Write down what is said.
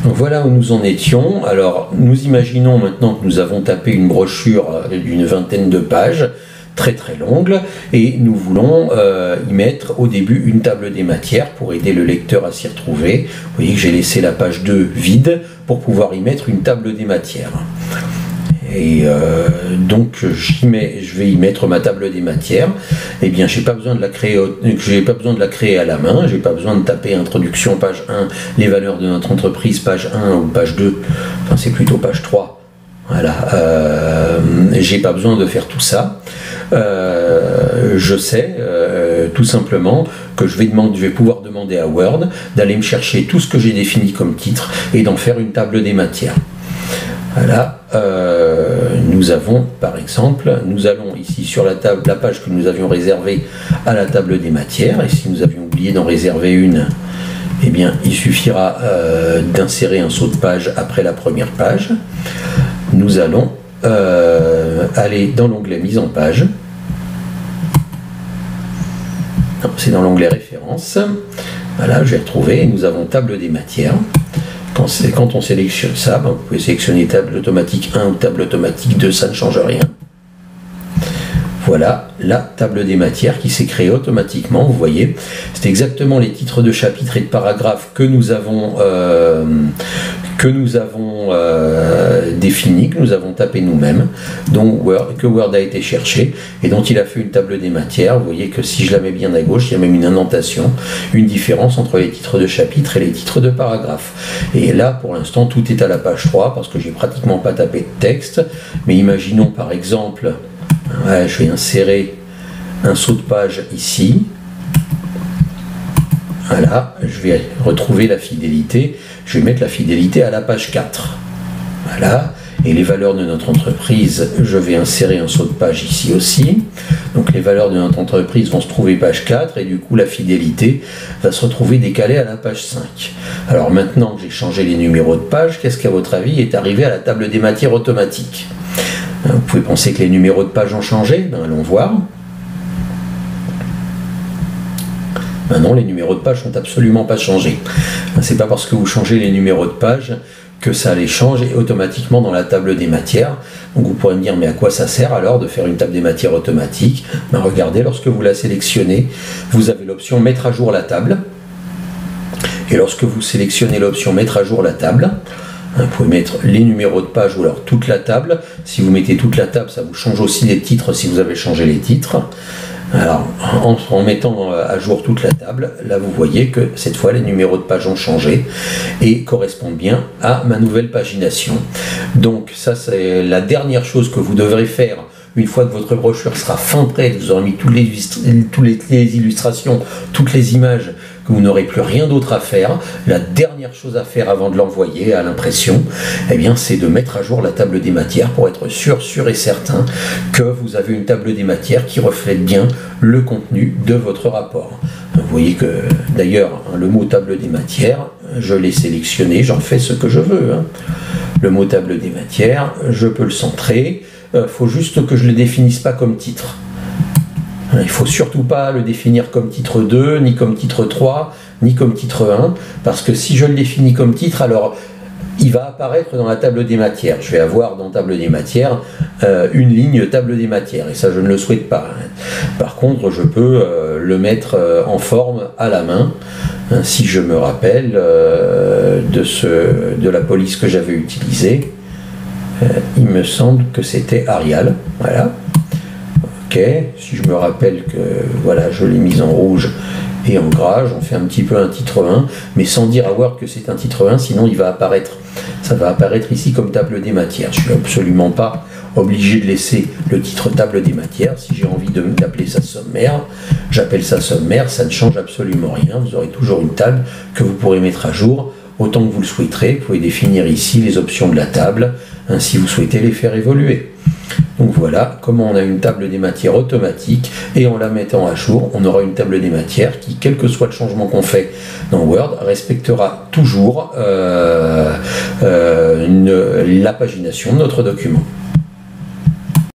Voilà où nous en étions. Alors, nous imaginons maintenant que nous avons tapé une brochure d'une vingtaine de pages, très très longue, et nous voulons y mettre au début une table des matières pour aider le lecteur à s'y retrouver. Vous voyez que j'ai laissé la page 2 vide pour pouvoir y mettre une table des matières. Et donc je vais y mettre ma table des matières. Eh bien, j'ai pas besoin de la créer à la main, j'ai pas besoin de taper introduction page 1, les valeurs de notre entreprise page 1 ou page 2, enfin c'est plutôt page 3. Voilà, j'ai pas besoin de faire tout ça. Je sais tout simplement que je vais pouvoir demander à Word d'aller me chercher tout ce que j'ai défini comme titre et d'en faire une table des matières. Voilà, nous avons par exemple, nous allons ici sur la page que nous avions réservée à la table des matières, et si nous avions oublié d'en réserver une, eh bien il suffira d'insérer un saut de page après la première page. Nous allons aller dans l'onglet mise en page. C'est dans l'onglet référence. Voilà, je vais retrouver, et nous avons table des matières. Quand on sélectionne ça, vous pouvez sélectionner table automatique 1 ou table automatique 2, ça ne change rien. Voilà la table des matières qui s'est créée automatiquement, vous voyez. C'est exactement les titres de chapitres et de paragraphes que nous avons définis, que nous avons tapé nous-mêmes, que Word a été cherché et dont il a fait une table des matières. Vous voyez que si je la mets bien à gauche, il y a même une indentation, une différence entre les titres de chapitres et les titres de paragraphes. Et là, pour l'instant, tout est à la page 3 parce que j'ai pratiquement pas tapé de texte. Mais imaginons par exemple, je vais insérer un saut de page ici. Voilà, je vais retrouver la fidélité. Je vais mettre la fidélité à la page 4. Voilà, et les valeurs de notre entreprise, je vais insérer un saut de page ici aussi. Donc les valeurs de notre entreprise vont se trouver page 4 et du coup la fidélité va se retrouver décalée à la page 5. Alors maintenant que j'ai changé les numéros de page, qu'est-ce qu'à votre avis est arrivé à la table des matières automatique? Vous pouvez penser que les numéros de page ont changé, allons voir. Non, les numéros de page n'ont absolument pas changé. C'est pas parce que vous changez les numéros de page que ça les change automatiquement dans la table des matières. Donc vous pourrez me dire, mais à quoi ça sert alors de faire une table des matières automatique? Regardez, lorsque vous la sélectionnez, vous avez l'option mettre à jour la table. Et lorsque vous sélectionnez l'option mettre à jour la table, vous pouvez mettre les numéros de page ou alors toute la table. Si vous mettez toute la table, ça vous change aussi les titres si vous avez changé les titres. Alors, en mettant à jour toute la table, là vous voyez que cette fois les numéros de page ont changé et correspondent bien à ma nouvelle pagination. Donc ça c'est la dernière chose que vous devrez faire une fois que votre brochure sera fin prête, vous aurez mis toutes les illustrations, toutes les images, que vous n'aurez plus rien d'autre à faire. La dernière chose à faire avant de l'envoyer à l'impression, eh bien, c'est de mettre à jour la table des matières pour être sûr et certain que vous avez une table des matières qui reflète bien le contenu de votre rapport. Vous voyez que d'ailleurs le mot table des matières, je l'ai sélectionné, j'en fais ce que je veux. Le mot table des matières, je peux le centrer. Faut juste que je ne le définisse pas comme titre. Il ne faut surtout pas le définir comme titre 2, ni comme titre 3, ni comme titre 1, parce que si je le définis comme titre, alors il va apparaître dans la table des matières. Je vais avoir dans table des matières une ligne table des matières, et ça je ne le souhaite pas. Par contre, je peux le mettre en forme à la main, si je me rappelle de la police que j'avais utilisée. Il me semble que c'était Arial, voilà. Ok, si je me rappelle que voilà, je l'ai mise en rouge et en gras, j'en fais un petit peu un titre 1, mais sans dire à Word que c'est un titre 1, sinon il va apparaître, ça va apparaître ici comme table des matières. Je ne suis absolument pas obligé de laisser le titre table des matières. Si j'ai envie d'appeler ça sommaire, j'appelle ça sommaire, ça ne change absolument rien. Vous aurez toujours une table que vous pourrez mettre à jour autant que vous le souhaiterez. Vous pouvez définir ici les options de la table, si vous souhaitez les faire évoluer. Donc voilà comment on a une table des matières automatique, et en la mettant à jour, on aura une table des matières qui, quel que soit le changement qu'on fait dans Word, respectera toujours la pagination de notre document.